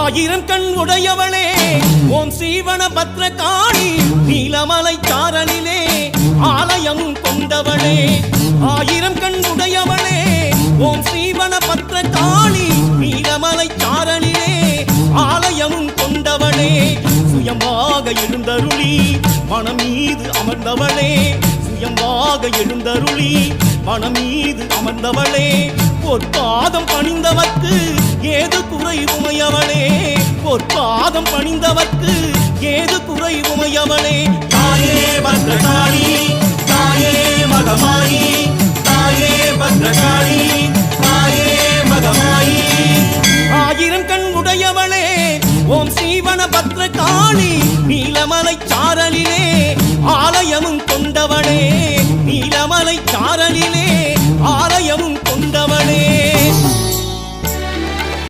ஆயிரம் கண் உடையவளே ஓம் சீவன பத்ரகாளி நீலமலை சாரலிலே ஆலயம் கொண்டவளே ஆயிரம் கண் உடையவளே ஓம் சீவன பத்ரகாளி நீலமலை சாரலிலே ஆலயம் கொண்டவளே சுயமாக எழுந்தருளி மனம் மீது அமர்ந்தவளே சுயமாக எழுந்தருளி மனம் மீது அமர்ந்தவளே பொற்பாதம் பணிந்தவர்க்கு ஏது குறை உமையவளே பொற்பாதம் பணிந்தவர்க்கு ஏது குறை உமையவளே தாயே பத்ரகாளி தாயே மகமாயி தாயே பத்ரகாளி தாயே மகமாயி ஆயிரம் கண் உடையவளே ஓம் சீவன பத்ரகாளி நீலமலை சாரலிலே ஆலயமும் கொண்டவளே நீலமலை சாரலிலே